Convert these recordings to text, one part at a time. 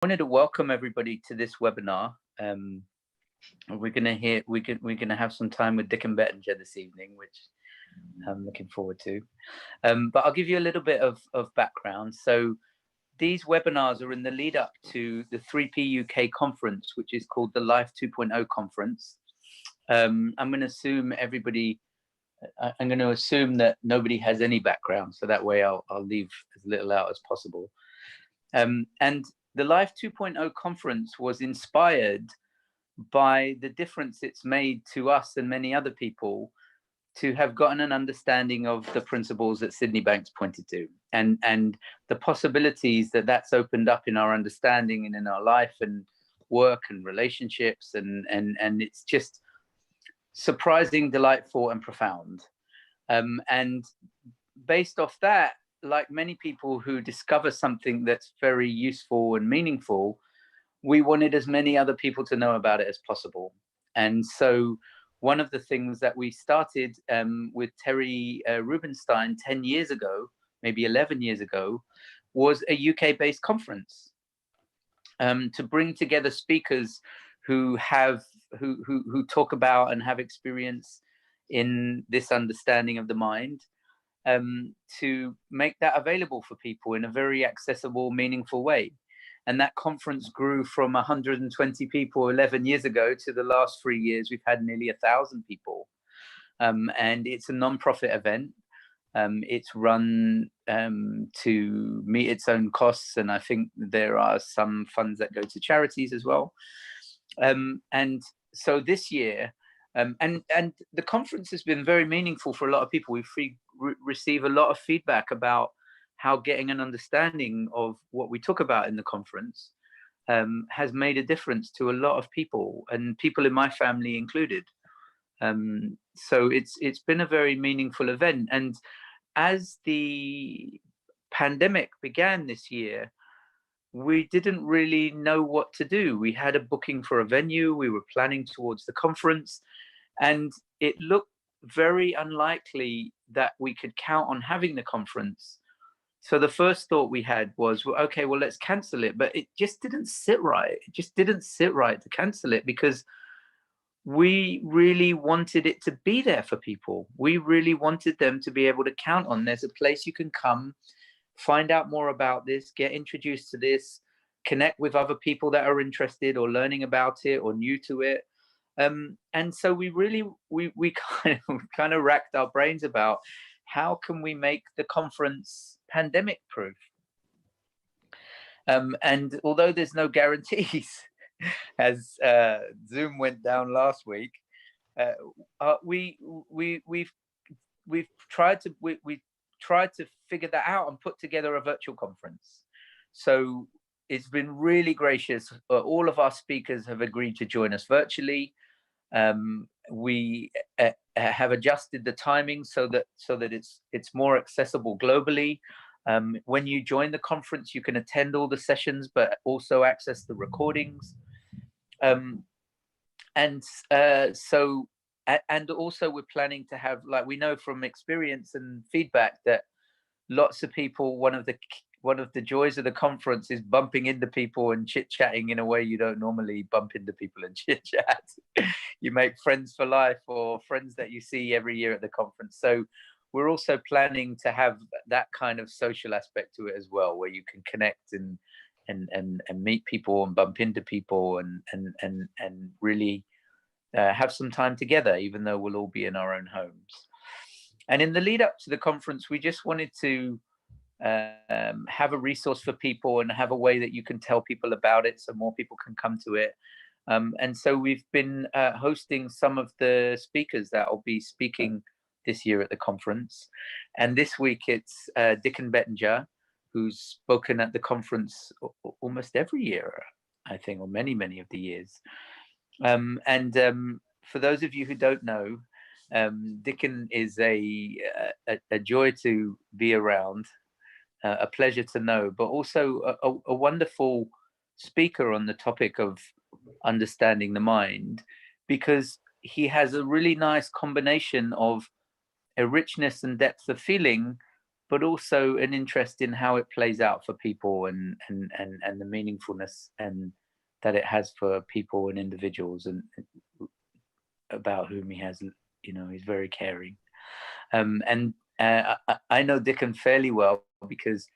wanted to welcome everybody to this webinar. We're gonna have some time with Dicken.bettinger this evening, which I'm looking forward to. But I'll give you a little bit of background. So these webinars are in the lead up to the 3P UK conference, which is called the Life 2.0 conference. I'm going to assume I'm going to assume that nobody has any background, so that way I'll leave as little out as possible. And the Life 2.0 conference was inspired by the difference it's made to us and many other people to have gotten an understanding of the principles that Sydney Banks pointed to, and the possibilities that that's opened up in our understanding and in our life and work and relationships, and it's just surprising, delightful, and profound. And based off that, like many people who discover something that's very useful and meaningful, we wanted as many other people to know about it as possible. And so one of the things that we started with Terry Rubenstein 10 years ago, maybe 11 years ago, was a UK-based conference to bring together speakers who talk about and have experience in this understanding of the mind, to make that available for people in a very accessible, meaningful way. And that conference grew from 120 people 11 years ago to the last 3 years, we've had nearly 1,000 people. And it's a non-profit event. It's run to meet its own costs. And I think there are some funds that go to charities as well. And so this year, and the conference has been very meaningful for a lot of people. We receive a lot of feedback about how getting an understanding of what we talk about in the conference has made a difference to a lot of people, and people in my family included. So it's been a very meaningful event. And as the pandemic began this year, we didn't really know what to do. We had a booking for a venue, we were planning towards the conference, and it looked very unlikely that we could count on having the conference. So the first thought we had was, well, okay, well, let's cancel it. But it just didn't sit right. It just didn't sit right to cancel it, because we really wanted it to be there for people. We really wanted them to be able to count on, there's a place you can come, find out more about this, get introduced to this, connect with other people that are interested or learning about it or new to it. And so we kind of racked our brains about how can we make the conference pandemic proof. And although there's no guarantees, as Zoom went down last week, we've tried to figure that out and put together a virtual conference. So it's been really gracious. All of our speakers have agreed to join us virtually. We have adjusted the timing so that it's more accessible globally. When you join the conference, you can attend all the sessions, but also access the recordings. And also we're planning to have, like, we know from experience and feedback that lots of people, one of the joys of the conference is bumping into people and chit-chatting in a way you don't normally bump into people and chit-chat. You make friends for life, or friends that you see every year at the conference. So we're also planning to have that kind of social aspect to it as well, where you can connect and meet people and bump into people and really have some time together, even though we'll all be in our own homes. And in the lead up to the conference, we just wanted to have a resource for people and have a way that you can tell people about it so more people can come to it. And so we've been hosting some of the speakers that will be speaking this year at the conference. And this week it's Dicken.bettinger, who's spoken at the conference almost every year, I think, or many of the years. For those of you who don't know, Dicken is a joy to be around, a pleasure to know, but also a wonderful speaker on the topic of understanding the mind, because he has a really nice combination of a richness and depth of feeling, but also an interest in how it plays out for people, and the meaningfulness and that it has for people and individuals, and about whom he has, you know, he's very caring. I know Dicken fairly well because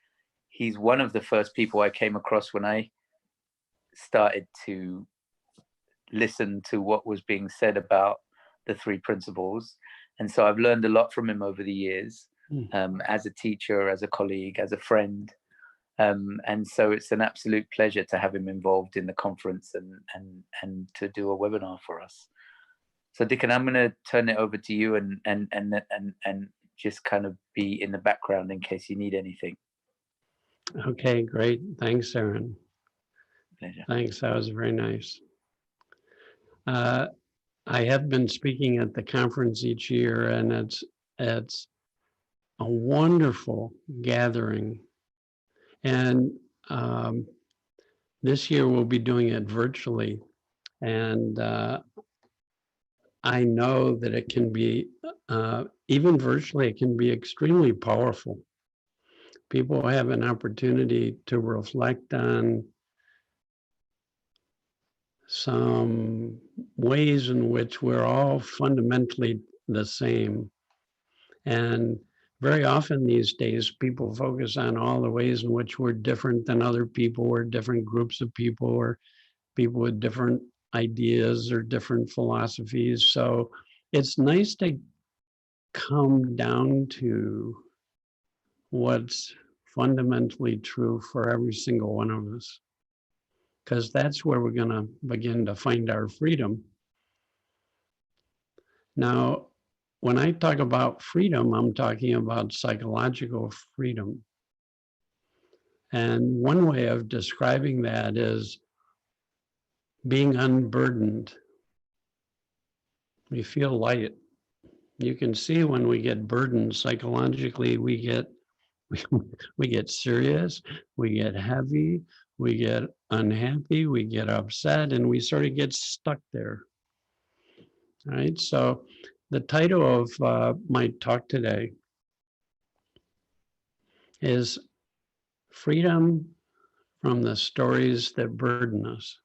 he's one of the first people I came across when I started to listen to what was being said about the three principles. And so I've learned a lot from him over the years, as a teacher, as a colleague, as a friend. And so it's an absolute pleasure to have him involved in the conference and to do a webinar for us. So Dicken, I'm going to turn it over to you and just kind of be in the background in case you need anything. Okay, great. Thanks, Aaron. Pleasure. Thanks. That was very nice. I have been speaking at the conference each year, and it's a wonderful gathering. And this year we'll be doing it virtually. And I know that it can be, even virtually, it can be extremely powerful. People have an opportunity to reflect on some ways in which we're all fundamentally the same. And very often these days, people focus on all the ways in which we're different than other people, or different groups of people, or people with different ideas or different philosophies. So it's nice to come down to what's fundamentally true for every single one of us, because that's where we're going to begin to find our freedom. Now, when I talk about freedom, I'm talking about psychological freedom. And one way of describing that is being unburdened. We feel light. You can see when we get burdened psychologically, we get serious, we get heavy, we get unhappy, we get upset, and we sort of get stuck there. All right, so the title of my talk today is Freedom from the Stories That Burden Us.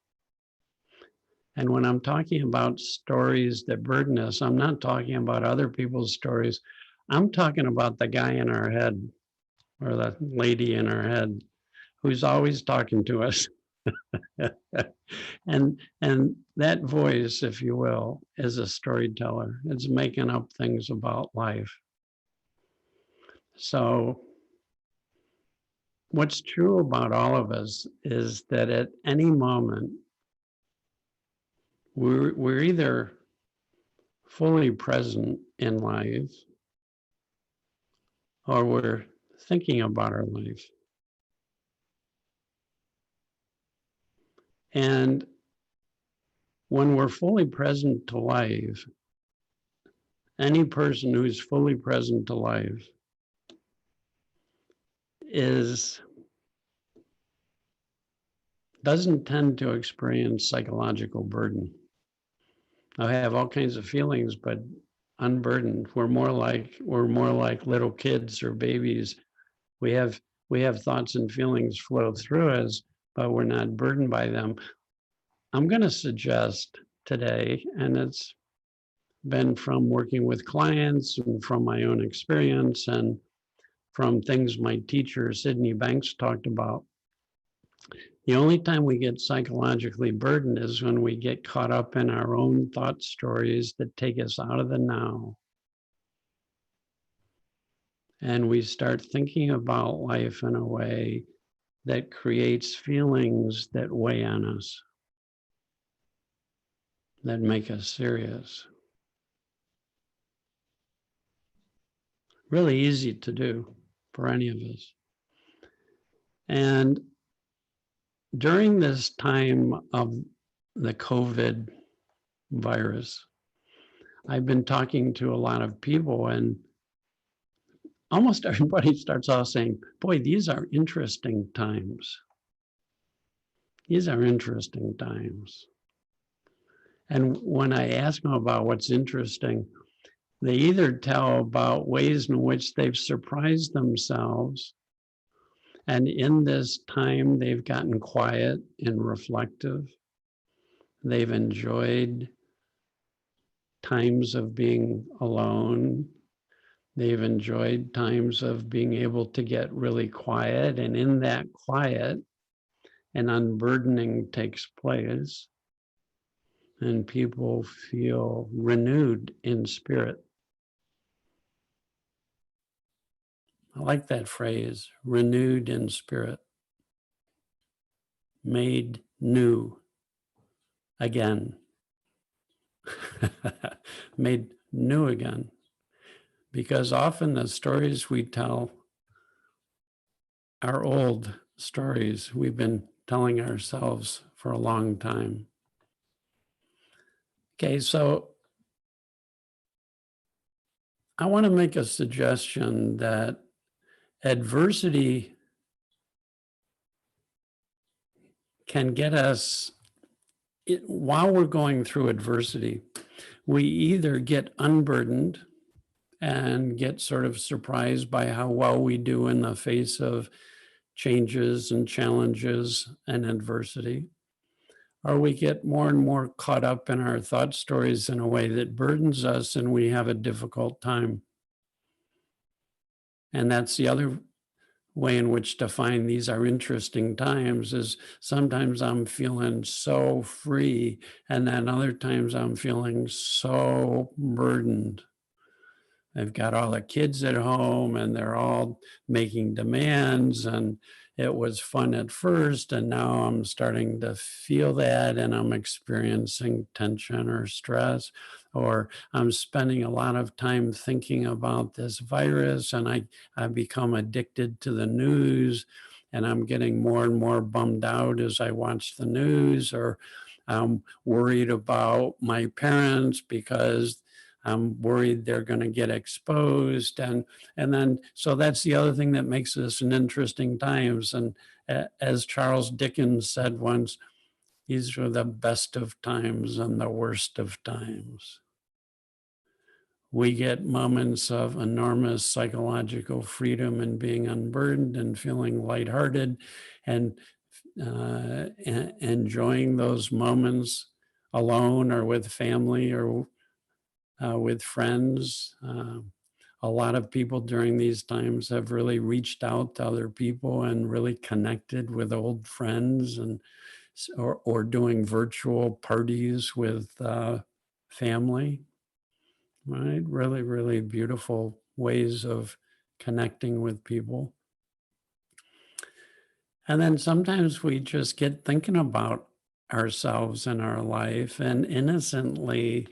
And when I'm talking about stories that burden us, I'm not talking about other people's stories. I'm talking about the guy in our head, or the lady in our head, who's always talking to us. and that voice, if you will, is a storyteller. It's making up things about life. So what's true about all of us is that at any moment, we're either fully present in life, or we're thinking about our life. And when we're fully present to life, any person who's fully present to life doesn't tend to experience psychological burden. I have all kinds of feelings, but unburdened. We're more like little kids or babies. We have thoughts and feelings flow through us, but we're not burdened by them. I'm going to suggest today, and it's been from working with clients and from my own experience and from things my teacher, Sydney Banks, talked about. The only time we get psychologically burdened is when we get caught up in our own thought stories that take us out of the now. And we start thinking about life in a way that creates feelings that weigh on us, that make us serious. Really easy to do for any of us. And during this time of the COVID virus, I've been talking to a lot of people, and almost everybody starts off saying, boy, these are interesting times. These are interesting times. And when I ask them about what's interesting, They either tell about ways in which they've surprised themselves, and in this time they've gotten quiet and reflective. They've enjoyed times of being alone. They've enjoyed times of being able to get really quiet, and in that quiet, an unburdening takes place, and people feel renewed in spirit. I like that phrase, renewed in spirit, made new again, made new again. Because often the stories we tell are old stories we've been telling ourselves for a long time. Okay, so I want to make a suggestion that adversity can get us, while we're going through adversity, we either get unburdened and get sort of surprised by how well we do in the face of changes and challenges and adversity, or we get more and more caught up in our thought stories in a way that burdens us and we have a difficult time. And that's the other way in which to find these are interesting times, is sometimes I'm feeling so free, and then other times I'm feeling so burdened. I've got all the kids at home and they're all making demands, and it was fun at first, and now I'm starting to feel that, and I'm experiencing tension or stress, or I'm spending a lot of time thinking about this virus, and I've become addicted to the news, and I'm getting more and more bummed out as I watch the news, or I'm worried about my parents because I'm worried they're going to get exposed. And then, so that's the other thing that makes this an interesting times. And as Charles Dickens said once, these are the best of times and the worst of times. We get moments of enormous psychological freedom and being unburdened and feeling lighthearted and enjoying those moments alone or with family or with friends. A lot of people during these times have really reached out to other people and really connected with old friends, and or doing virtual parties with family, right? Really, really beautiful ways of connecting with people. And then sometimes we just get thinking about ourselves and our life, and innocently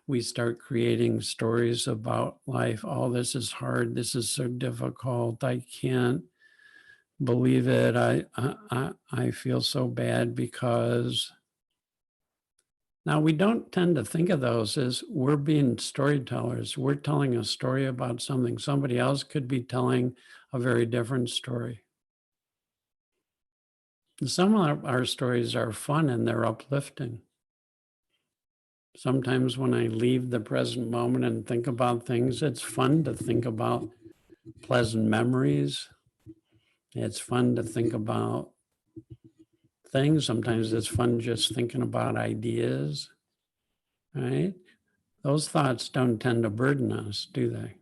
we start creating stories about life. Oh, this is hard. This is so difficult. I can't believe it. I feel so bad because. Now, we don't tend to think of those as we're being storytellers. We're telling a story about something. Somebody else could be telling a very different story. Some of our stories are fun and they're uplifting. Sometimes when I leave the present moment and think about things, it's fun to think about pleasant memories. It's fun to think about things. Sometimes it's fun just thinking about ideas, right? Those thoughts don't tend to burden us, do they?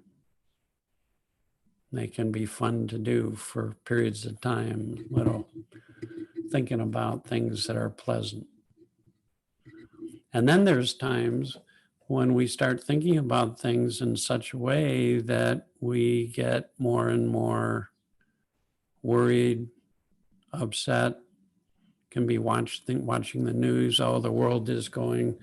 They can be fun to do for periods of time, little thinking about things that are pleasant. And then there's times when we start thinking about things in such a way that we get more and more worried, upset, can be watching the news. Oh, the world is going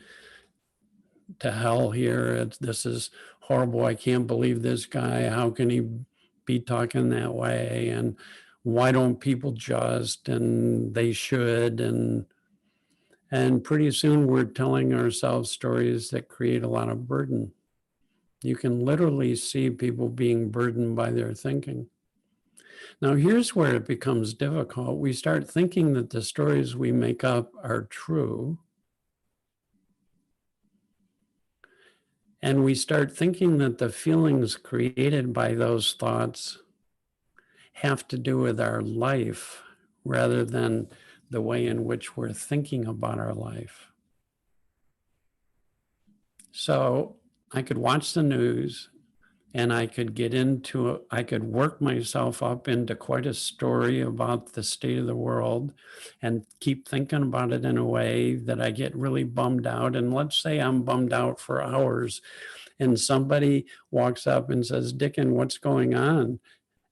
to hell here. This is horrible. I can't believe this guy. How can he be talking that way? And why don't people just? And they should. And pretty soon we're telling ourselves stories that create a lot of burden. You can literally see people being burdened by their thinking. Now, here's where it becomes difficult. We start thinking that the stories we make up are true. And we start thinking that the feelings created by those thoughts have to do with our life rather than the way in which we're thinking about our life. So I could watch the news and I could I could work myself up into quite a story about the state of the world and keep thinking about it in a way that I get really bummed out. And let's say I'm bummed out for hours and somebody walks up and says, "Dicken, what's going on?"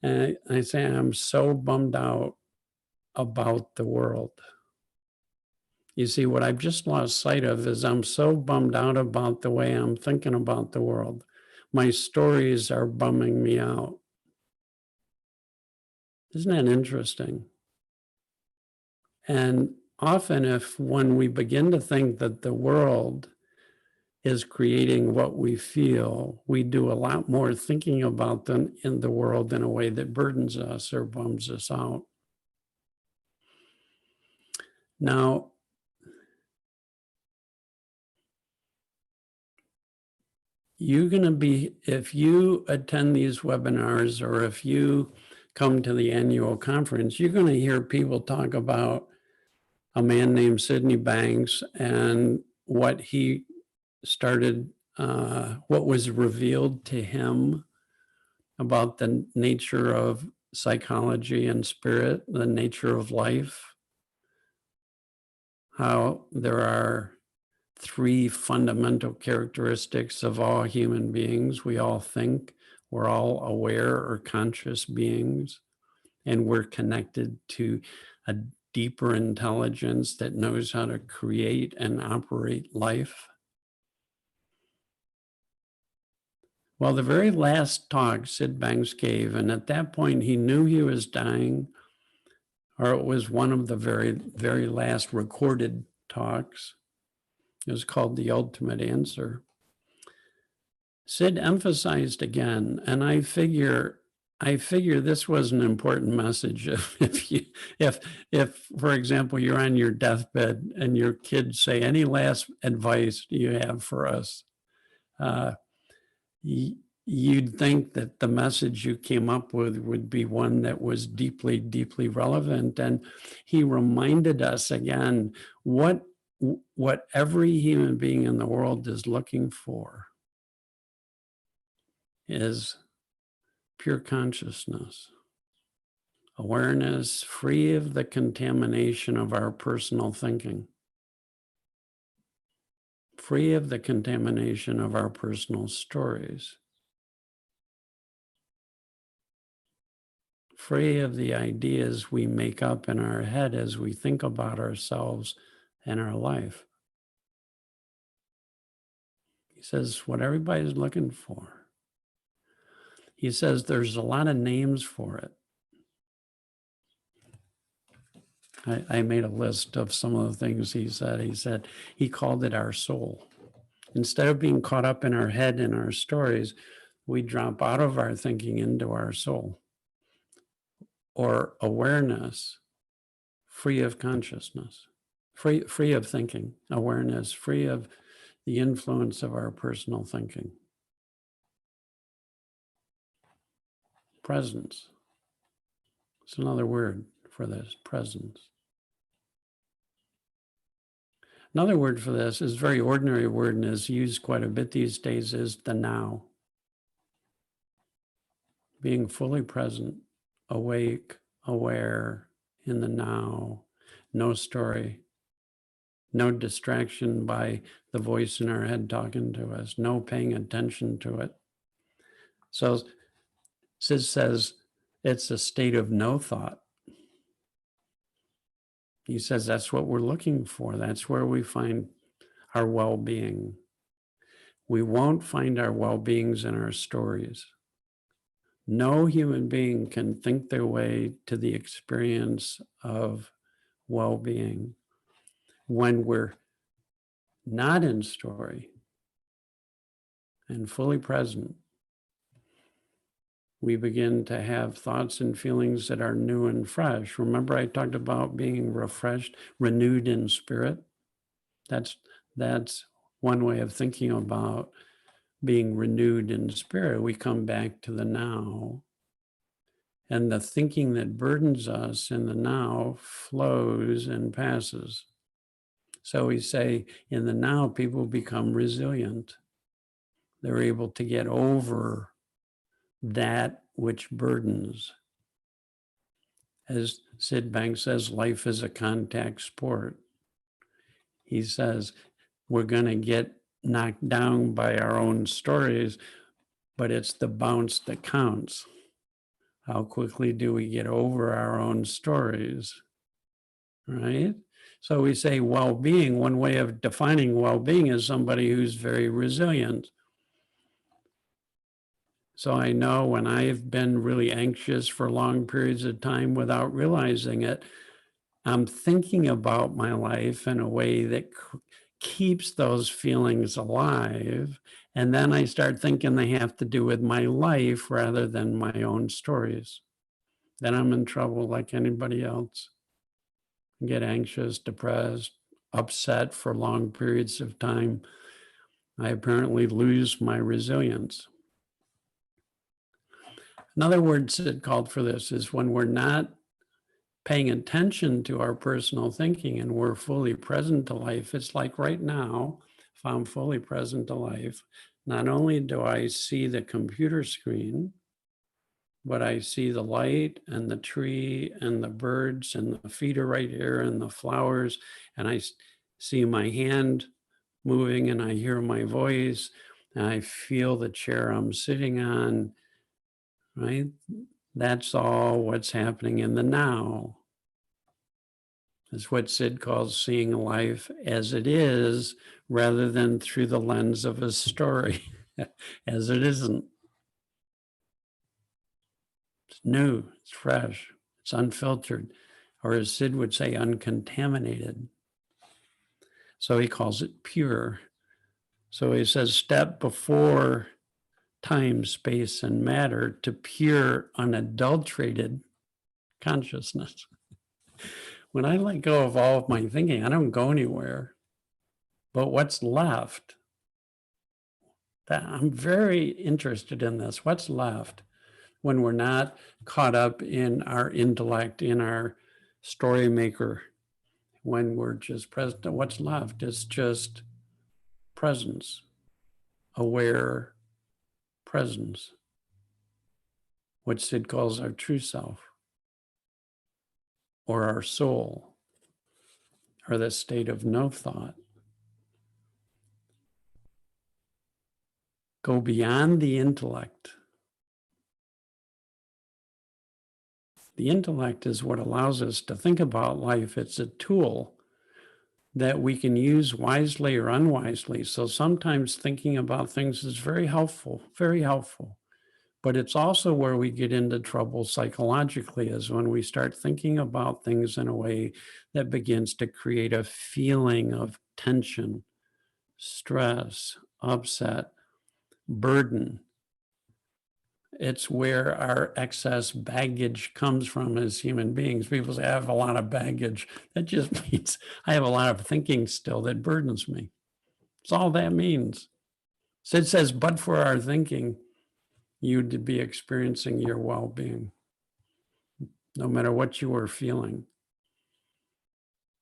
And I say, "I'm so bummed out about the world." You see, what I've just lost sight of is I'm so bummed out about the way I'm thinking about the world. My stories are bumming me out. Isn't that interesting? And often when we begin to think that the world is creating what we feel, we do a lot more thinking about them in the world in a way that burdens us or bums us out. Now, you're going to be, if you attend these webinars or if you come to the annual conference, you're going to hear people talk about a man named Sidney Banks and what he started, what was revealed to him about the nature of psychology and spirit, the nature of life, how there are 3 fundamental characteristics of all human beings. We all think, we're all aware or conscious beings, and we're connected to a deeper intelligence that knows how to create and operate life. Well, the very last talk Sid Banks gave, and at that point he knew he was dying, or it was one of the very, very last recorded talks. It was called The Ultimate Answer. Sid emphasized again, and I figure this was an important message. If for example, you're on your deathbed and your kids say, "Any last advice you have for us?" You'd think that the message you came up with would be one that was deeply, deeply relevant. And he reminded us again what every human being in the world is looking for is pure consciousness, awareness free of the contamination of our personal thinking, free of the contamination of our personal stories, free of the ideas we make up in our head as we think about ourselves and our life. He says, what everybody's looking for. He says there's a lot of names for it. I made a list of some of the things he said. He said he called it our soul. Instead of being caught up in our head and our stories, we drop out of our thinking into our soul. Or awareness, free of consciousness, free of thinking, awareness, free of the influence of our personal thinking. Presence. It's another word for this, presence. Another word for this is a very ordinary word and is used quite a bit these days, is the now. Being fully present, awake, aware in the now, no story, no distraction by the voice in our head talking to us, no paying attention to it. So Sid says it's a state of no thought. He says that's what we're looking for. That's where we find our well-being. We won't find our well-beings in our stories. No human being can think their way to the experience of well-being when we're not in story and fully present. We begin to have thoughts and feelings that are new and fresh. Remember, I talked about being refreshed, renewed in spirit. That's one way of thinking about being renewed in spirit, we come back to the now. And the thinking that burdens us in the now flows and passes. So we say in the now, people become resilient. They're able to get over that which burdens. As Sid Banks says, life is a contact sport. He says, we're going to get knocked down by our own stories, but it's the bounce that counts. How quickly do we get over our own stories, right? So we say well-being, one way of defining well-being is somebody who's very resilient. So I know when I've been really anxious for long periods of time without realizing it, I'm thinking about my life in a way that keeps those feelings alive. And then I start thinking they have to do with my life rather than my own stories. Then I'm in trouble like anybody else. I get anxious, depressed, upset for long periods of time. I apparently lose my resilience. Another word that called for this is when we're not paying attention to our personal thinking and we're fully present to life. It's like right now, if I'm fully present to life, not only do I see the computer screen, but I see the light and the tree and the birds and the feet are right here and the flowers, and I see my hand moving and I hear my voice and I feel the chair I'm sitting on, right? That's all what's happening in the now. It's what Sid calls seeing life as it is rather than through the lens of a story, as it isn't. It's new, it's fresh, it's unfiltered, or as Sid would say, uncontaminated. So he calls it pure. So he says, step before time, space, and matter to pure, unadulterated consciousness. When I let go of all of my thinking, I don't go anywhere. But what's left? I'm very interested in this. What's left when we're not caught up in our intellect, in our story maker, when we're just present? What's left is just presence, aware presence, what Sid calls our true self, or our soul, or the state of no thought. Go beyond the intellect. The intellect is what allows us to think about life. It's a tool that we can use wisely or unwisely. So sometimes thinking about things is very helpful, very helpful. But it's also where we get into trouble psychologically, is when we start thinking about things in a way that begins to create a feeling of tension, stress, upset, burden. It's where our excess baggage comes from as human beings. People say, I have a lot of baggage. That just means I have a lot of thinking still that burdens me. That's all that means. Sid says, but for our thinking, you'd be experiencing your well-being, no matter what you are feeling.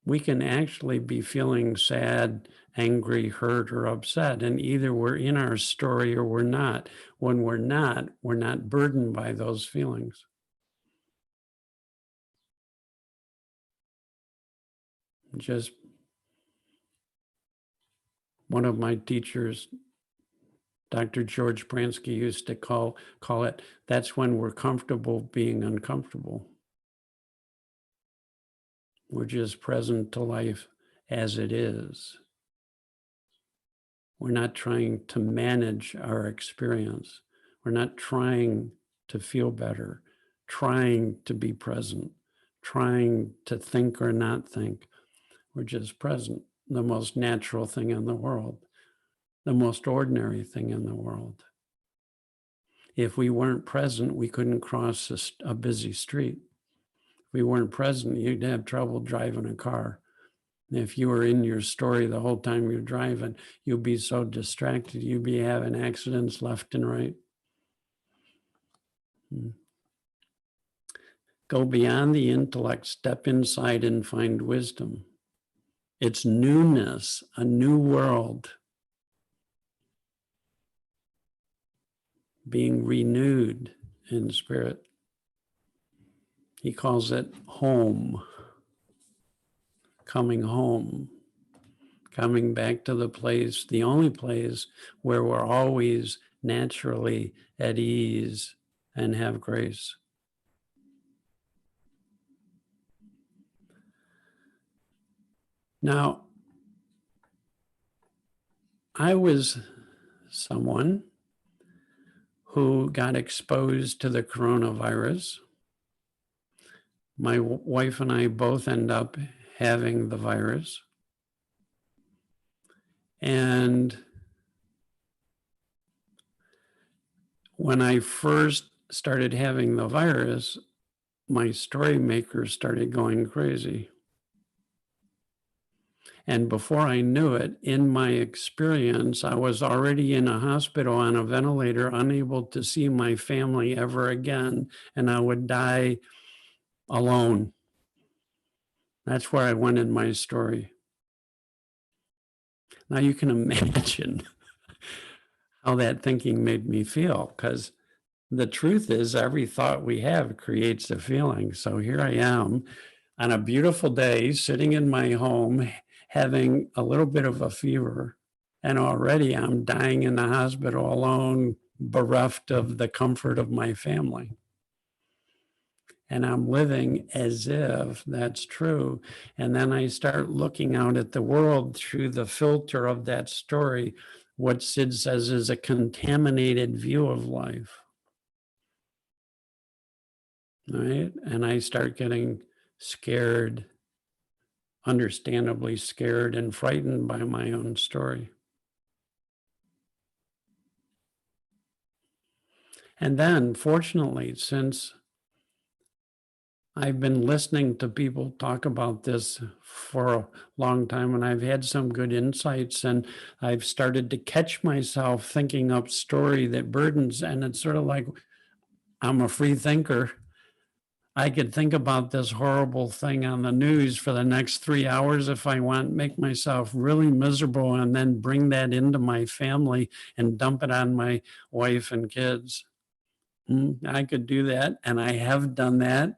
We can actually be feeling sad, angry, hurt, or upset, and either we're in our story or we're not. When we're not burdened by those feelings. Just one of my teachers, Dr. George Pransky, used to call it, that's when we're comfortable being uncomfortable. We're just present to life as it is. We're not trying to manage our experience. We're not trying to feel better, trying to be present, trying to think or not think. We're just present, the most natural thing in the world, the most ordinary thing in the world. If we weren't present, we couldn't cross a busy street. If we weren't present, you'd have trouble driving a car. If you were in your story the whole time you're driving, you'd be so distracted, you'd be having accidents left and right. Go beyond the intellect, step inside and find wisdom. It's newness, a new world, being renewed in spirit. He calls it home, coming home, coming back to the place, the only place where we're always naturally at ease and have grace. Now, I was someone who got exposed to the coronavirus. My wife and I both end up having the virus. And when I first started having the virus, my story maker started going crazy. And before I knew it, in my experience, I was already in a hospital on a ventilator, unable to see my family ever again, and I would die alone. That's where I went in my story. Now you can imagine how that thinking made me feel, because the truth is every thought we have creates a feeling. So here I am on a beautiful day, sitting in my home, having a little bit of a fever, and already I'm dying in the hospital alone, bereft of the comfort of my family. And I'm living as if that's true. And then I start looking out at the world through the filter of that story, what Sid says is a contaminated view of life. Right? And I start getting scared, understandably scared and frightened by my own story. And then, fortunately, since I've been listening to people talk about this for a long time, and I've had some good insights, and I've started to catch myself thinking up story that burdens, and it's sort of like I'm a free thinker. I could think about this horrible thing on the news for the next 3 hours if I want, make myself really miserable, and then bring that into my family and dump it on my wife and kids. I could do that, and I have done that.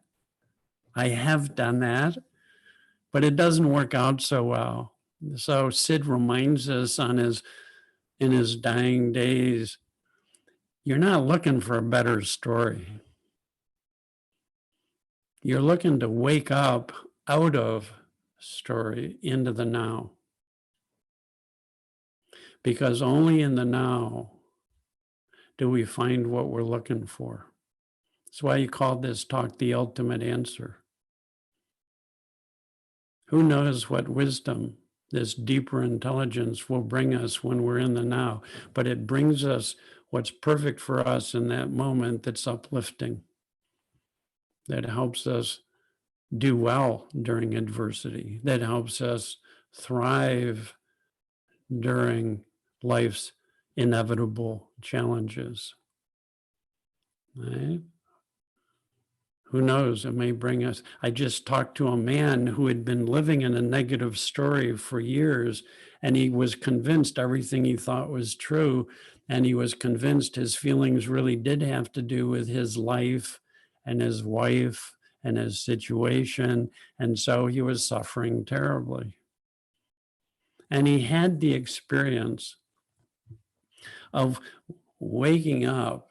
But it doesn't work out so well. So Sid reminds us in his dying days, you're not looking for a better story. You're looking to wake up out of story into the now. Because only in the now do we find what we're looking for. That's why you call this talk the ultimate answer. Who knows what wisdom, this deeper intelligence will bring us when we're in the now, but it brings us what's perfect for us in that moment that's uplifting, that helps us do well during adversity, that helps us thrive during life's inevitable challenges. Right? Who knows, it may bring us. I just talked to a man who had been living in a negative story for years, and he was convinced everything he thought was true, and he was convinced his feelings really did have to do with his life and his wife and his situation, and so he was suffering terribly. And he had the experience of waking up,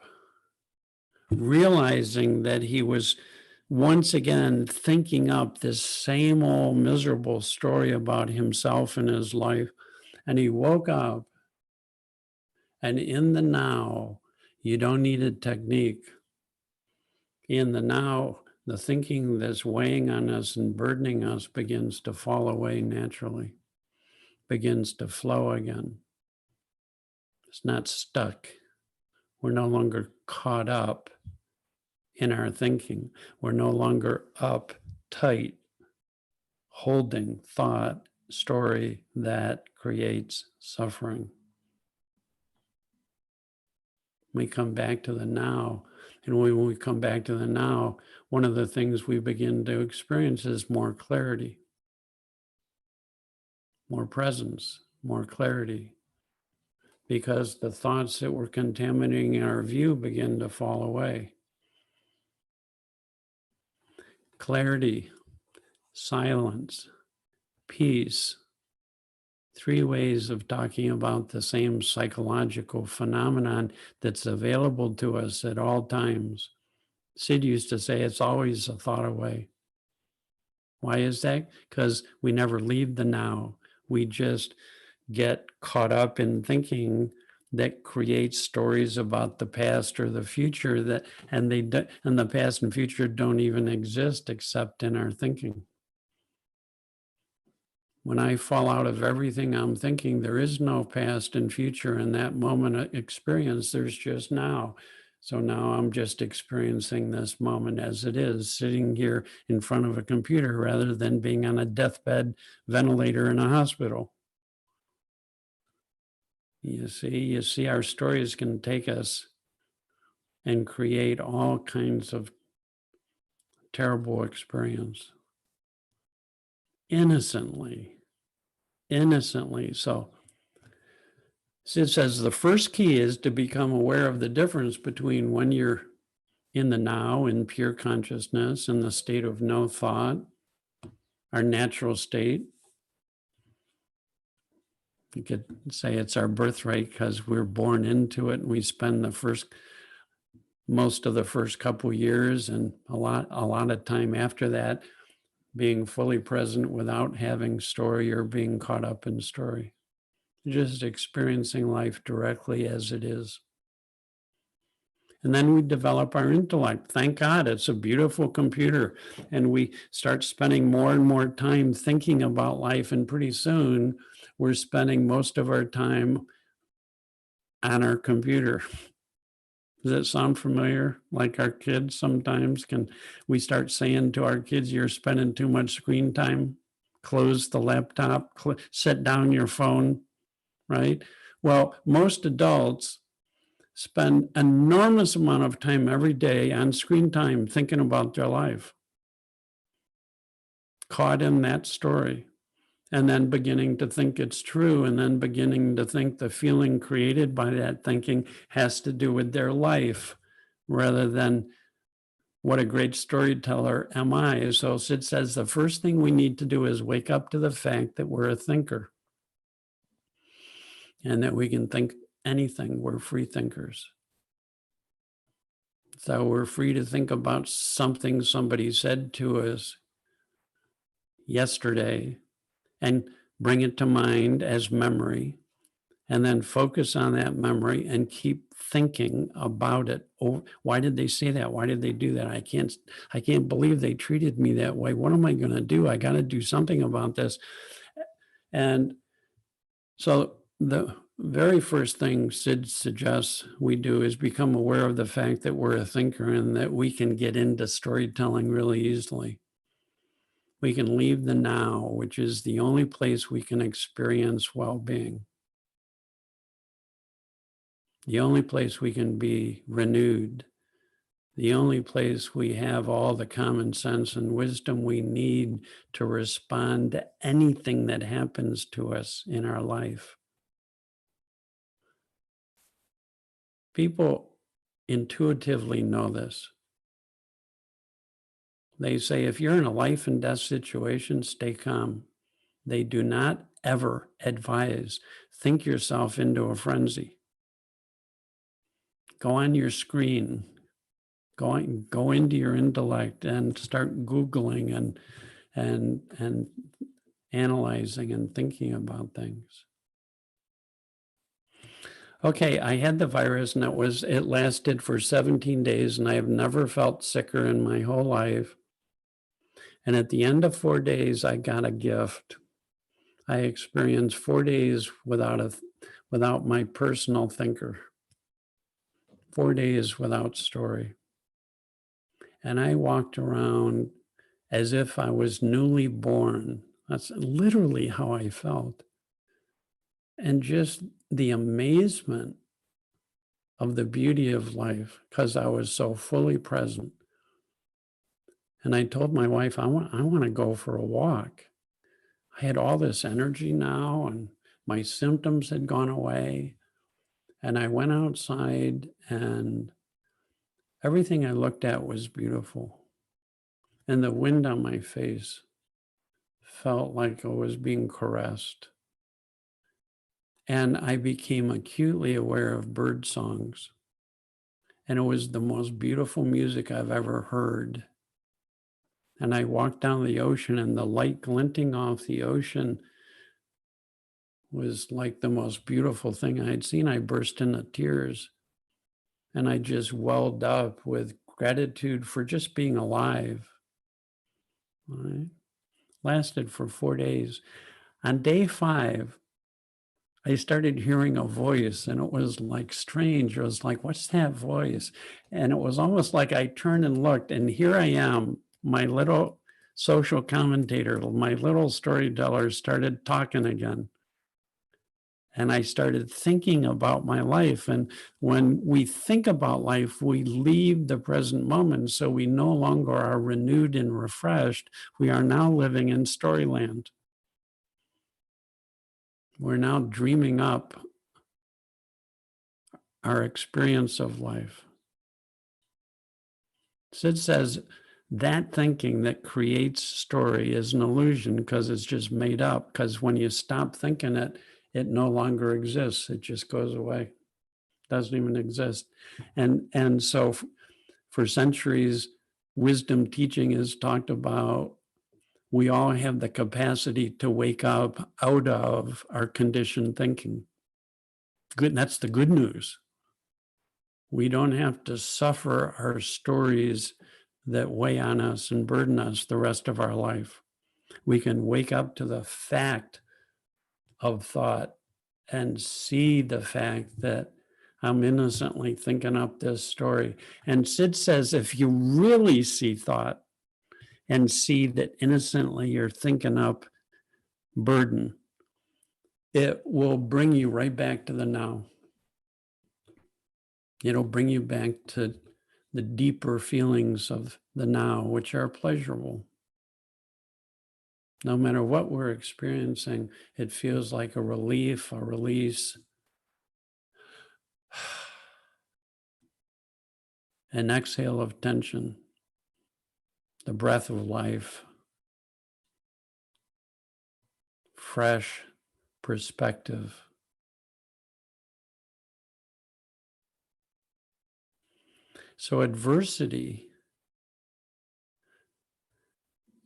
realizing that he was once again thinking up this same old miserable story about himself and his life. And he woke up, and in the now, you don't need a technique. In the now, the thinking that's weighing on us and burdening us begins to fall away naturally, begins to flow again. It's not stuck. We're no longer caught up in our thinking. We're no longer uptight, holding thought story that creates suffering. We come back to the now. And when we come back to the now, one of the things we begin to experience is more clarity, more presence, more clarity, because the thoughts that were contaminating our view begin to fall away. Clarity, silence, peace. 3 ways of talking about the same psychological phenomenon that's available to us at all times. Sid used to say it's always a thought away. Why is that? Because we never leave the now. We just get caught up in thinking that creates stories about the past or the future that and the past and future don't even exist except in our thinking. When I fall out of everything I'm thinking, there is no past and future in that moment of experience. There's just now. So now I'm just experiencing this moment as it is, sitting here in front of a computer rather than being on a deathbed ventilator in a hospital. You see, our stories can take us and create all kinds of terrible experience. Innocently. So it says the first key is to become aware of the difference between when you're in the now, in pure consciousness, in the state of no thought, our natural state. You could say it's our birthright because we're born into it and we spend most of the first couple years and a lot of time after that being fully present without having story or being caught up in story. Just experiencing life directly as it is. And then we develop our intellect. Thank God, it's a beautiful computer. And we start spending more and more time thinking about life. And pretty soon, we're spending most of our time on our computer. Does that sound familiar? Like our kids sometimes we start saying to our kids, you're spending too much screen time, close the laptop, set down your phone, right? Well, most adults spend enormous amount of time every day on screen time thinking about their life, caught in that story, and then beginning to think it's true, and then beginning to think the feeling created by that thinking has to do with their life rather than what a great storyteller am I. So Sid says the first thing we need to do is wake up to the fact that we're a thinker and that we can think anything. We're free thinkers. So we're free to think about something somebody said to us yesterday and bring it to mind as memory, and then focus on that memory and keep thinking about it. Oh, why did they say that? Why did they do that? I can't believe they treated me that way. What am I going to do? I got to do something about this. And so the very first thing Sid suggests we do is become aware of the fact that we're a thinker and that we can get into storytelling really easily. We can leave the now, which is the only place we can experience well-being. The only place we can be renewed. The only place we have all the common sense and wisdom we need to respond to anything that happens to us in our life. People intuitively know this. They say, if you're in a life and death situation, stay calm. They do not ever advise, think yourself into a frenzy. Go on your screen, go into your intellect and start Googling and analyzing and thinking about things. Okay, I had the virus and it lasted for 17 days and I have never felt sicker in my whole life. And at the end of 4 days, I got a gift. I experienced 4 days without my personal thinker. 4 days without story. And I walked around as if I was newly born. That's literally how I felt. And just the amazement of the beauty of life, because I was so fully present. And I told my wife, I want to go for a walk. I had all this energy now, and my symptoms had gone away. And I went outside, and everything I looked at was beautiful. And the wind on my face felt like I was being caressed. And I became acutely aware of bird songs. And it was the most beautiful music I've ever heard. And I walked down the ocean, and the light glinting off the ocean was like the most beautiful thing I had seen. I burst into tears, and I just welled up with gratitude for just being alive. All right. Lasted for 4 days. On day 5, I started hearing a voice, and it was like strange. It was like, what's that voice? And it was almost like I turned and looked, and here I am, my little social commentator, my little storyteller started talking again. And I started thinking about my life. And when we think about life, we leave the present moment. So we no longer are renewed and refreshed. We are now living in storyland. We're now dreaming up our experience of life. Sid says that thinking that creates story is an illusion because it's just made up. Because when you stop thinking it, it no longer exists. It just goes away. Doesn't even exist. And so for centuries, wisdom teaching has talked about we all have the capacity to wake up out of our conditioned thinking. Good, that's the good news. We don't have to suffer our stories that weigh on us and burden us the rest of our life. We can wake up to the fact of thought and see the fact that I'm innocently thinking up this story. And Sid says, if you really see thought and see that innocently you're thinking up burden, it will bring you right back to the now. It'll bring you back to the deeper feelings of the now, which are pleasurable. No matter what we're experiencing, it feels like a relief, a release, an exhale of tension, the breath of life, fresh perspective. So adversity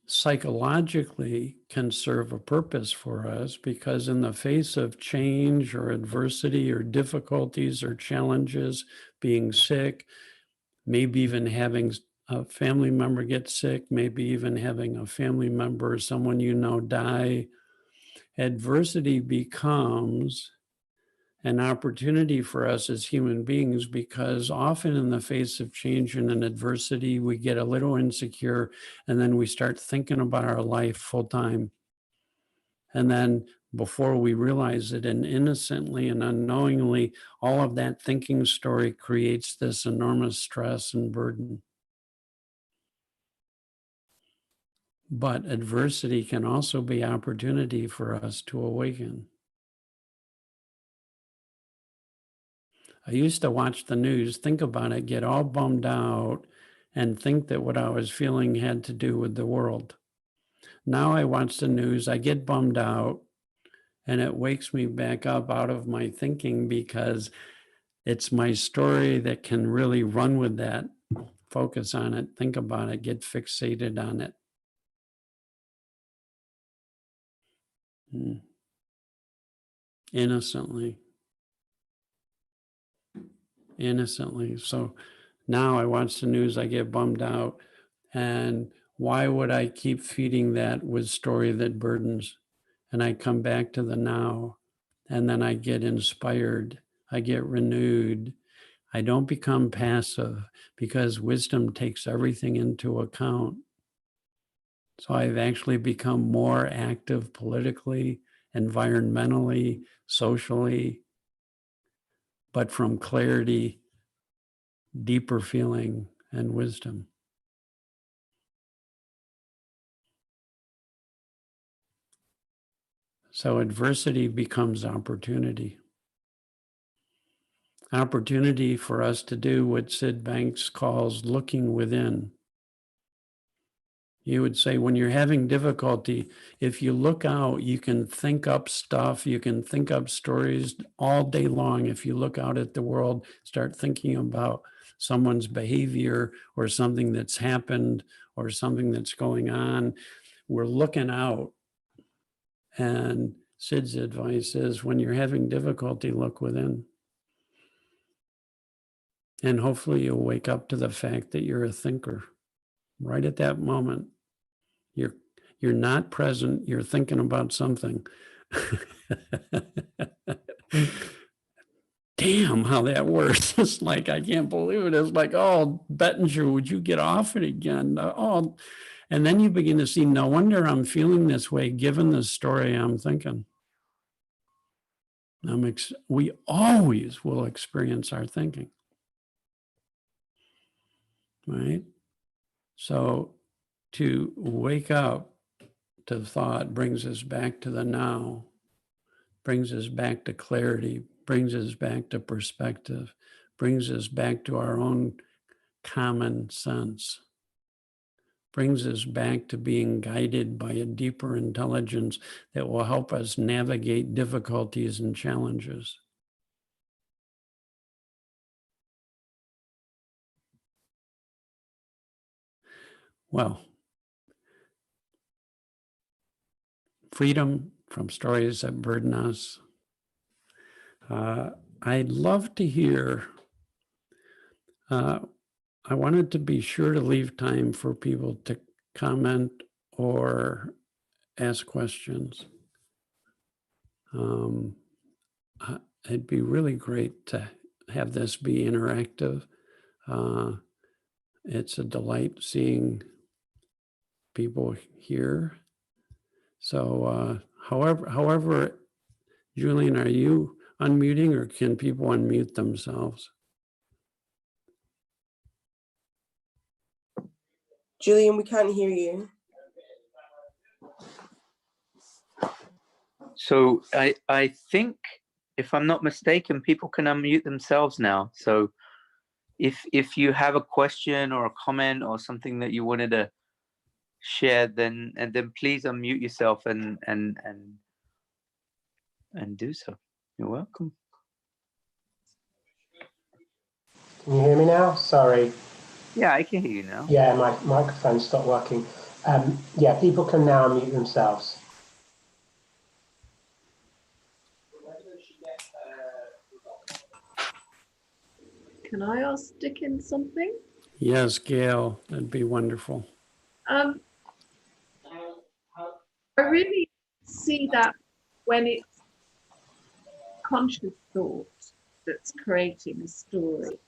psychologically can serve a purpose for us because in the face of change or adversity or difficulties or challenges, being sick, maybe even having a family member get sick, maybe even having a family member or someone you know die, adversity becomes an opportunity for us as human beings because often in the face of change and an adversity, we get a little insecure and then we start thinking about our life full time. And then before we realize it, and innocently and unknowingly, all of that thinking story creates this enormous stress and burden. But adversity can also be opportunity for us to awaken. I used to watch the news, think about it, get all bummed out, and think that what I was feeling had to do with the world. Now I watch the news, I get bummed out, and it wakes me back up out of my thinking because it's my story that can really run with that, focus on it, think about it, get fixated on it. Innocently. So now I watch the news, I get bummed out. And why would I keep feeding that with story that burdens? And I come back to the now, and then I get inspired, I get renewed. I don't become passive because wisdom takes everything into account. So I've actually become more active politically, environmentally, socially, but from clarity, deeper feeling, and wisdom. So adversity becomes opportunity. Opportunity for us to do what Sid Banks calls looking within. You would say when you're having difficulty, if you look out, you can think up stuff, you can think up stories all day long. If you look out at the world, start thinking about someone's behavior or something that's happened or something that's going on. We're looking out. And Sid's advice is when you're having difficulty, look within. And hopefully you'll wake up to the fact that you're a thinker. Right at that moment, you're not present, you're thinking about something. Damn, how that works. It's like, I can't believe it. It's like, oh, Bettinger, would you get off it again? Oh, and then you begin to see, no wonder I'm feeling this way, given the story I'm thinking. We always will experience our thinking. Right? So to wake up to thought brings us back to the now, brings us back to clarity, brings us back to perspective, brings us back to our own common sense, brings us back to being guided by a deeper intelligence that will help us navigate difficulties and challenges. Well, freedom from stories that burden us. I'd love to hear, I wanted to be sure to leave time for people to comment or ask questions. It'd be really great to have this be interactive. It's a delight seeing people here. So however, Julian, are you unmuting or can people unmute themselves? Julian, we can't hear you. So I think, if I'm not mistaken, people can unmute themselves now. So if you have a question or a comment or something that you wanted to share, then please unmute yourself and do so. You're welcome. Can you hear me now? Sorry. Yeah, I can hear you now. Yeah, my microphone stopped working. Yeah, people can now unmute themselves. Can I ask Dicken something? Yes, Gail, that'd be wonderful. I really see that when it's conscious thought that's creating a story,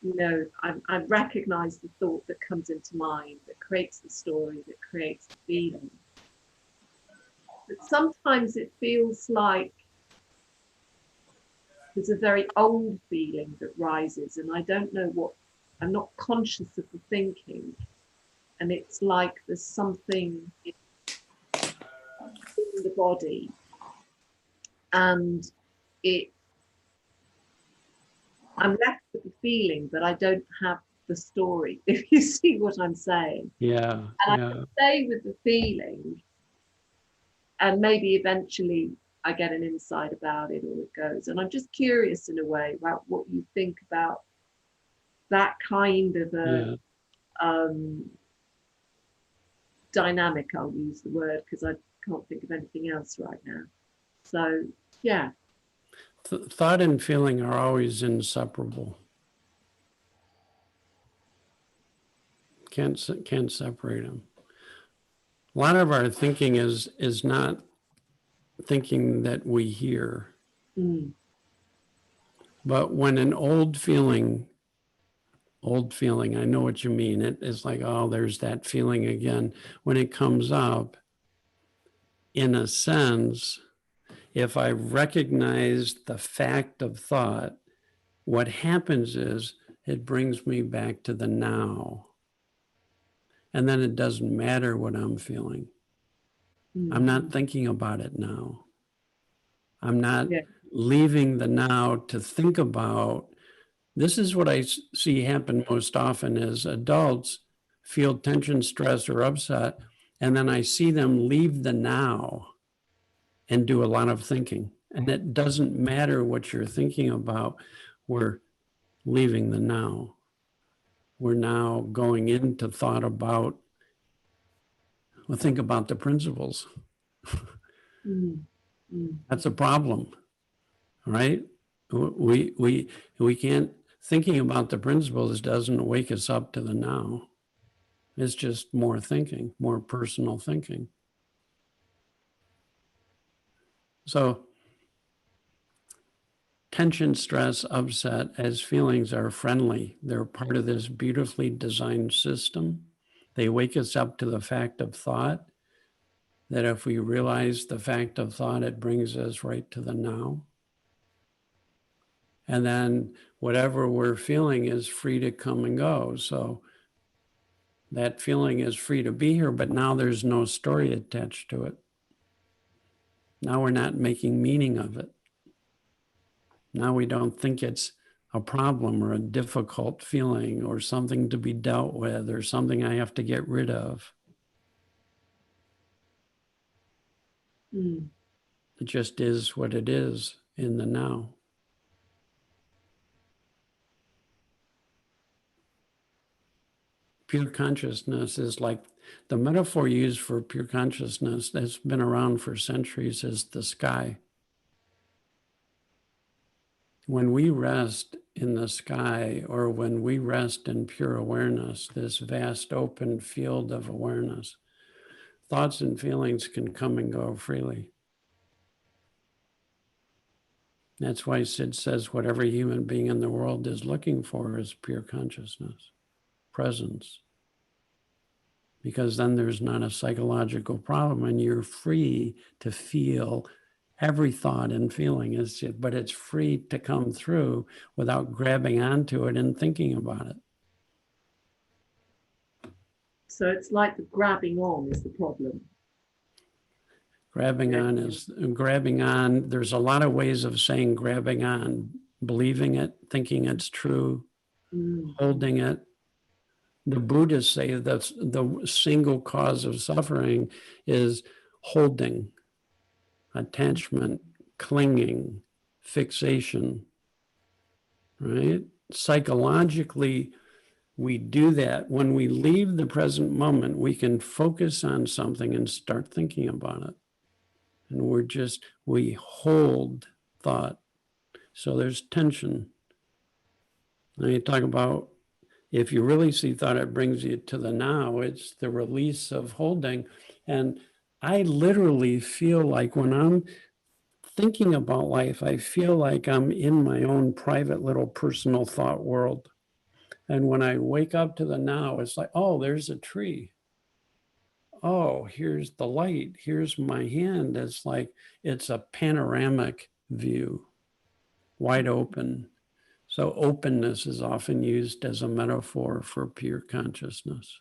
you know, I recognize the thought that comes into mind, that creates the story, that creates the feeling. But sometimes it feels like there's a very old feeling that rises, and I don't know what, I'm not conscious of the thinking. And it's like there's something in the body, and I'm left with the feeling, but I don't have the story, if you see what I'm saying. Yeah. And I stay with the feeling, and maybe eventually I get an insight about it, or it goes. And I'm just curious in a way about what you think about that kind of a dynamic, I'll use the word, because I can't think of anything else right now. So, yeah. Thought and feeling are always inseparable. Can't separate them. A lot of our thinking is not thinking that we hear. But when an old feeling old feeling. I know what you mean. It's like, oh, there's that feeling again. When it comes up, in a sense, if I recognize the fact of thought, what happens is it brings me back to the now. And then it doesn't matter what I'm feeling. I'm not thinking about it now. I'm not leaving the now to think about. This is what I see happen most often is adults feel tension, stress, or upset, and then I see them leave the now and do a lot of thinking. And it doesn't matter what you're thinking about. We're leaving the now. We're now going into thought about, well, think about the principles. That's a problem, right? We can't, thinking about the principles doesn't wake us up to the now. It's just more thinking, more personal thinking. So tension, stress, upset as feelings are friendly. They're part of this beautifully designed system. They wake us up to the fact of thought, that if we realize the fact of thought, it brings us right to the now. And then whatever we're feeling is free to come and go. So that feeling is free to be here, but now there's no story attached to it. Now we're not making meaning of it. Now we don't think it's a problem or a difficult feeling or something to be dealt with or something I have to get rid of. It just is what it is in the now. Pure consciousness is like the metaphor used for pure consciousness that's been around for centuries is the sky. When we rest in the sky or when we rest in pure awareness, this vast open field of awareness, thoughts and feelings can come and go freely. That's why Sid says what every human being in the world is looking for is pure consciousness, presence. Because then there's not a psychological problem and you're free to feel every thought and feeling, but it's free to come through without grabbing onto it and thinking about it. So it's like the grabbing on is the problem. Grabbing on, there's a lot of ways of saying grabbing on, believing it, thinking it's true, holding it. The Buddhists say that the single cause of suffering is holding, attachment, clinging, fixation, right? Psychologically, we do that. When we leave the present moment, we can focus on something and start thinking about it. And we hold thought. So there's tension. Now you talk about, if you really see thought, it brings you to the now. It's the release of holding. And I literally feel like when I'm thinking about life, I feel like I'm in my own private little personal thought world. And when I wake up to the now, it's like, oh, there's a tree. Oh, here's the light. Here's my hand. It's like, it's a panoramic view, wide open. So openness is often used as a metaphor for pure consciousness.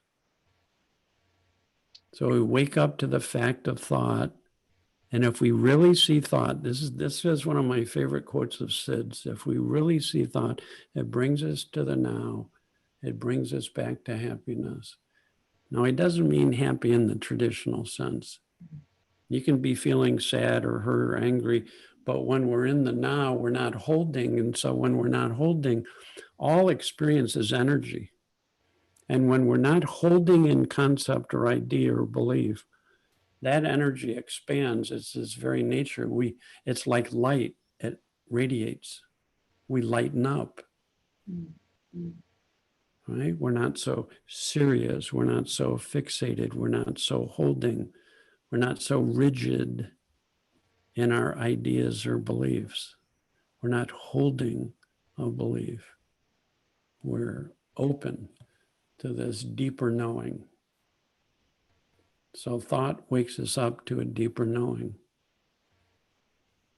So we wake up to the fact of thought. And if we really see thought, this is one of my favorite quotes of Sid's. If we really see thought, it brings us to the now. It brings us back to happiness. Now, it doesn't mean happy in the traditional sense. You can be feeling sad or hurt or angry, but when we're in the now, we're not holding. And so when we're not holding, all experience is energy. And when we're not holding in concept or idea or belief, that energy expands. It's its very nature. It's like light. It radiates. We lighten up. Right? We're not so serious. We're not so fixated. We're not so holding. We're not so rigid in our ideas or beliefs. We're not holding a belief. We're open to this deeper knowing. So thought wakes us up to a deeper knowing.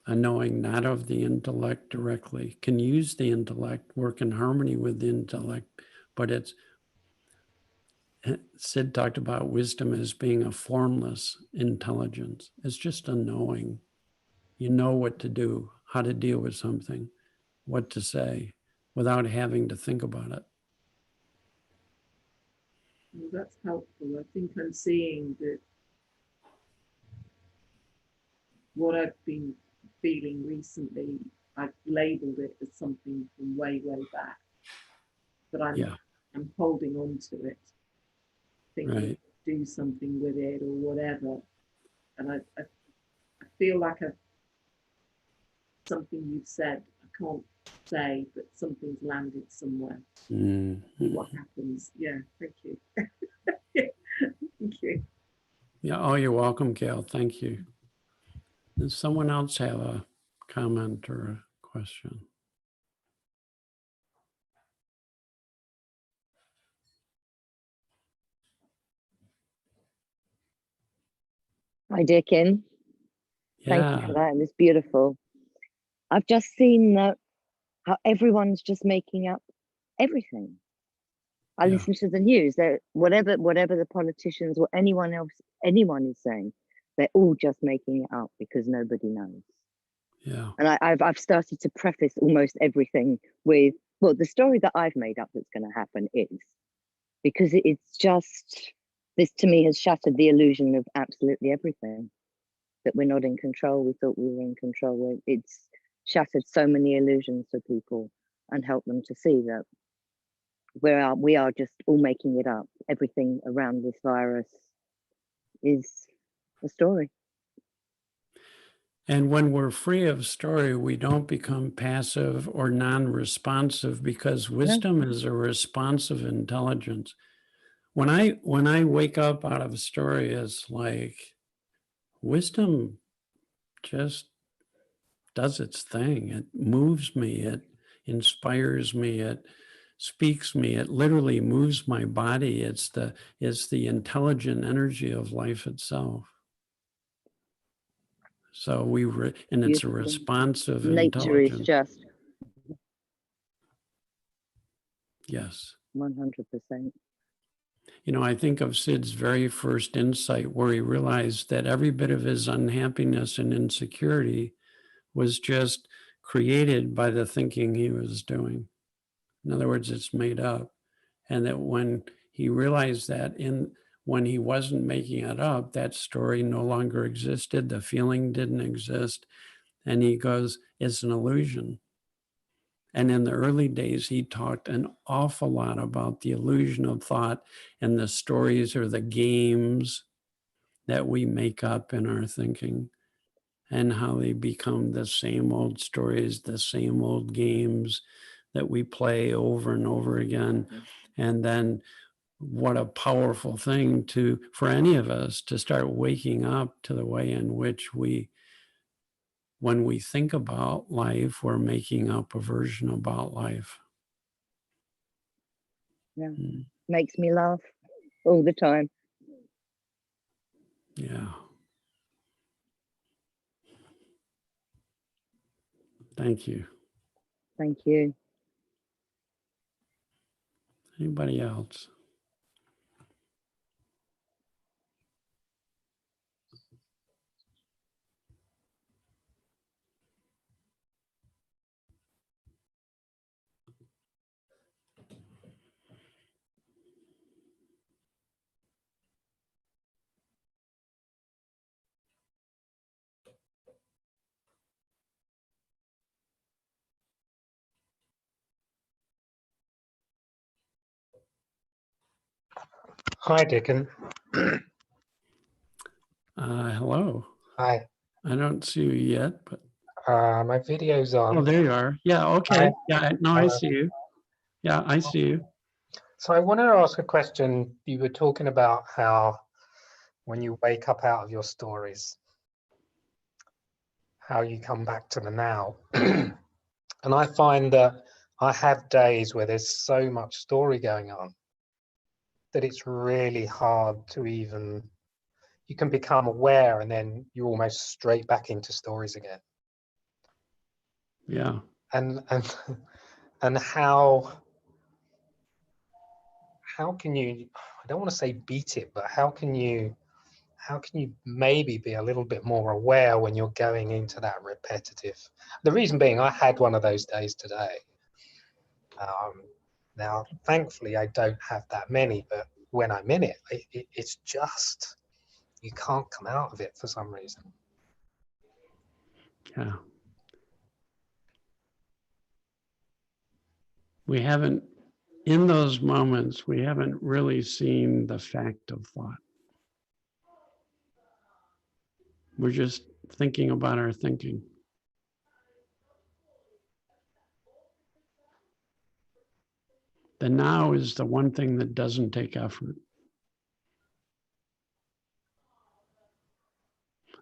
A knowing not of the intellect directly, can use the intellect, work in harmony with the intellect, but it's, Sid talked about wisdom as being a formless intelligence. It's just a knowing. You know what to do, how to deal with something, what to say, without having to think about it. Well, that's helpful. I think I'm seeing that what I've been feeling recently, I've labeled it as something from way, way back. But I'm holding on to it, thinking Right. do something with it or whatever. And I feel like something you've said, I can't say, but something's landed somewhere. Mm-hmm. What happens? Yeah, thank you. Thank you. Yeah, oh, you're welcome, Gail. Thank you. Does someone else have a comment or a question? Hi, Dicken. Thank you for that. It was beautiful. I've just seen how everyone's just making up everything. I listen to the news. Whatever the politicians or anyone is saying, they're all just making it up because nobody knows. Yeah. And I've started to preface almost everything with, well, the story that I've made up that's going to happen is, because it's just, this to me has shattered the illusion of absolutely everything, that we're not in control. We thought we were in control. It's shattered so many illusions for people and helped them to see that we are just all making it up. Everything around this virus is a story. And when we're free of story, we don't become passive or non-responsive, because wisdom is a responsive intelligence. When I wake up out of a story, it's like wisdom just does its thing. It moves me, it inspires me, it speaks me, it literally moves my body. It's the intelligent energy of life itself. So and it's a responsive nature intelligence. is just. Yes. 100%. You know, I think of Sid's very first insight, where he realized that every bit of his unhappiness and insecurity was just created by the thinking he was doing. In other words, it's made up. And that when he realized that, when he wasn't making it up, that story no longer existed, the feeling didn't exist. And he goes, it's an illusion. And in the early days, he talked an awful lot about the illusion of thought and the stories or the games that we make up in our thinking, and how they become the same old stories, the same old games that we play over and over again. And then what a powerful thing for any of us to start waking up to the way in which when we think about life, we're making up a version about life. Yeah, makes me laugh all the time. Yeah. Thank you. Thank you. Anybody else? Hi, Dicken. Hello. Hi. I don't see you yet, but. My video's on. Oh, there you are. Yeah, okay. Hi. Yeah, no, I see you. Yeah, I see you. So I wanted to ask a question. You were talking about how when you wake up out of your stories, how you come back to the now. And I find that I have days where there's so much story going on that it's really hard to even, you can become aware and then you're almost straight back into stories again. Yeah. And how can you, I don't want to say beat it, but how can you maybe be a little bit more aware when you're going into that repetitive? The reason being, I had one of those days today. Now, thankfully, I don't have that many, but when I'm in it, it's just, you can't come out of it for some reason. Yeah. We haven't, in those moments, we haven't really seen the fact of thought. We're just thinking about our thinking. The now is the one thing that doesn't take effort.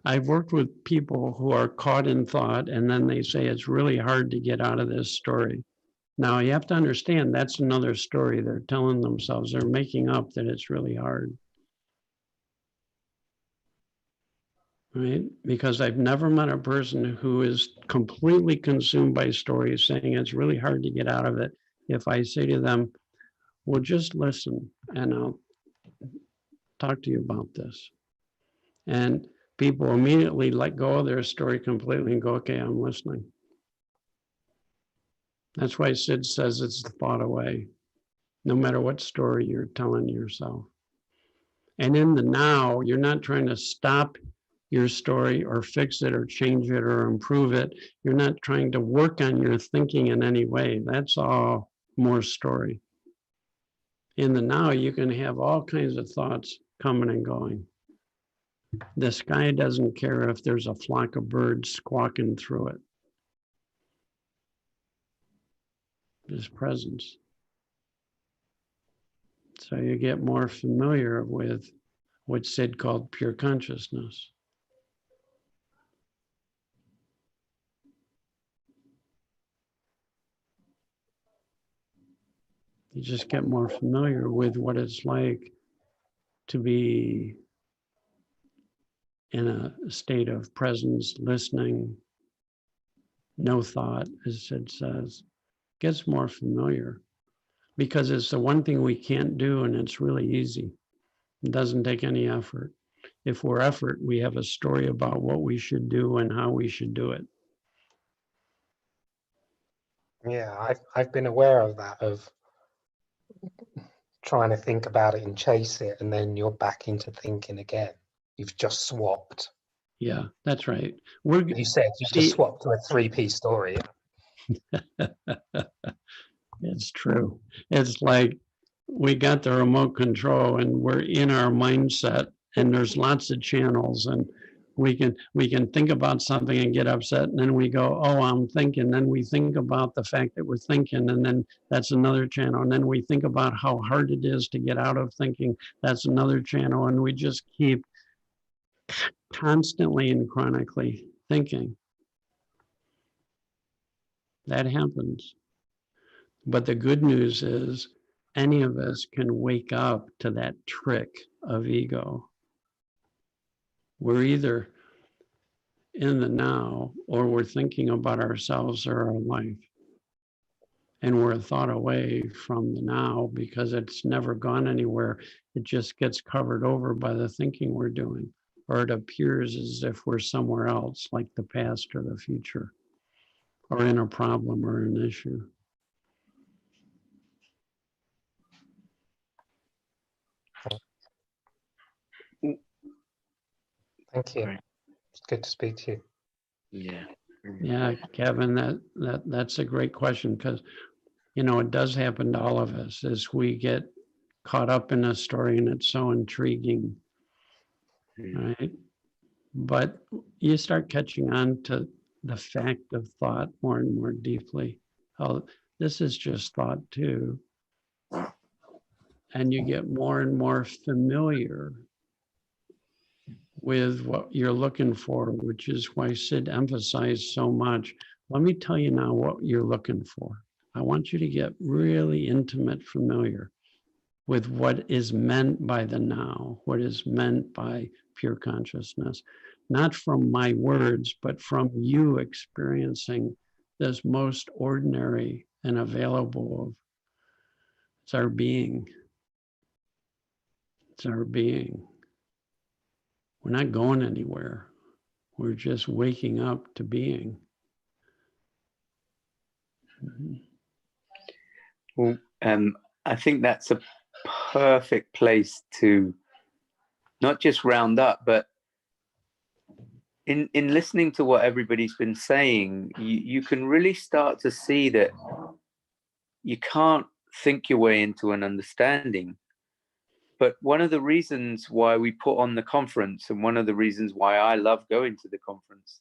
I've worked with people who are caught in thought and then they say it's really hard to get out of this story. Now you have to understand that's another story they're telling themselves. They're making up that it's really hard. Right? Because I've never met a person who is completely consumed by stories saying it's really hard to get out of it. If I say to them, well, just listen and I'll talk to you about this. And people immediately let go of their story completely and go, okay, I'm listening. That's why Sid says it's the thought away, no matter what story you're telling yourself. And in the now, you're not trying to stop your story or fix it or change it or improve it. You're not trying to work on your thinking in any way. That's all more story. In the now, you can have all kinds of thoughts coming and going. The sky doesn't care if there's a flock of birds squawking through it. There's presence. So you get more familiar with what Sid called pure consciousness. You just get more familiar with what it's like to be in a state of presence, listening, no thought, as Sid says. Gets more familiar because it's the one thing we can't do and it's really easy. It doesn't take any effort. If we're effort, we have a story about what we should do and how we should do it. Yeah, I've been aware of that, of trying to think about it and chase it, and then you're back into thinking again. You've just swapped. Yeah, that's right. You said you just swapped to a 3P story. It's true. It's like we got the remote control and we're in our mindset and there's lots of channels and we can think about something and get upset and then we go, oh, I'm thinking. Then we think about the fact that we're thinking and then that's another channel. And then we think about how hard it is to get out of thinking. That's another channel. And we just keep constantly and chronically thinking. That happens. But the good news is any of us can wake up to that trick of ego. We're either in the now or we're thinking about ourselves or our life. And we're a thought away from the now because it's never gone anywhere. It just gets covered over by the thinking we're doing, or it appears as if we're somewhere else, like the past or the future, or in a problem or an issue. Thank you. It's good to speak to you. Yeah. Yeah, Kevin, that's a great question because, you know, it does happen to all of us as we get caught up in a story and it's so intriguing, right? But you start catching on to the fact of thought more and more deeply. Oh, this is just thought too. And you get more and more familiar with what you're looking for, which is why Sid emphasized so much. Let me tell you now what you're looking for. I want you to get really intimate, familiar with what is meant by the now, what is meant by pure consciousness, not from my words, but from you experiencing this most ordinary and available of, it's our being. It's our being. We're not going anywhere. We're just waking up to being. Well, I think that's a perfect place to not just round up, but in listening to what everybody's been saying, you can really start to see that you can't think your way into an understanding. But one of the reasons why we put on the conference, and one of the reasons why I love going to the conference,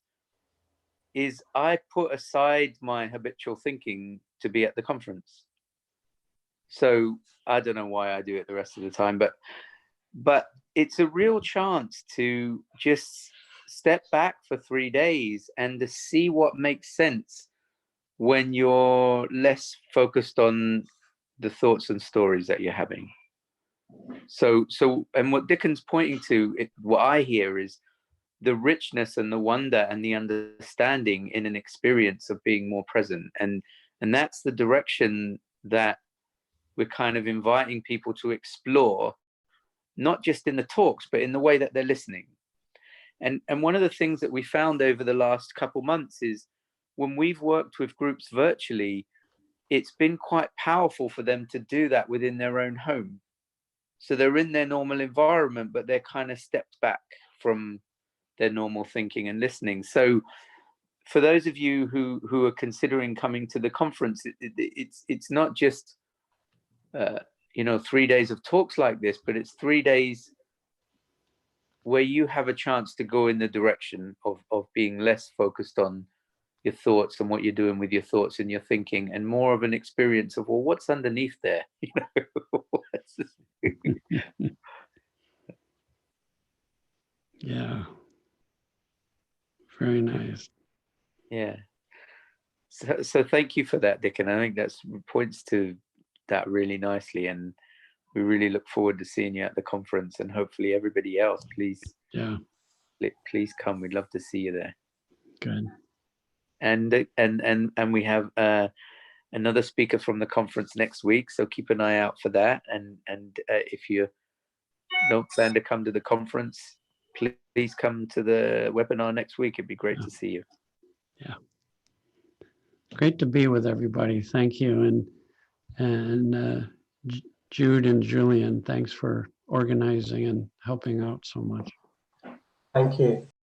is I put aside my habitual thinking to be at the conference. So I don't know why I do it the rest of the time, but it's a real chance to just step back for 3 days and to see what makes sense when you're less focused on the thoughts and stories that you're having. So and what Dicken's pointing to, what I hear is the richness and the wonder and the understanding in an experience of being more present. And that's the direction that we're kind of inviting people to explore, not just in the talks, but in the way that they're listening. And one of the things that we found over the last couple months is when we've worked with groups virtually, it's been quite powerful for them to do that within their own home. So they're in their normal environment, but they're kind of stepped back from their normal thinking and listening. So for those of you who are considering coming to the conference, it's not just 3 days of talks like this, but it's 3 days where you have a chance to go in the direction of being less focused on your thoughts and what you're doing with your thoughts and your thinking, and more of an experience of, well, what's underneath there? Yeah. Very nice. Yeah. So thank you for that, Dick. And I think that points to that really nicely. And we really look forward to seeing you at the conference, and hopefully everybody else, please come. We'd love to see you there. Good. And we have another speaker from the conference next week, so keep an eye out for that. And if you don't plan to come to the conference, please come to the webinar next week. It'd be great to see you. Yeah. Great to be with everybody. Thank you. And Jude and Julian, thanks for organizing and helping out so much. Thank you.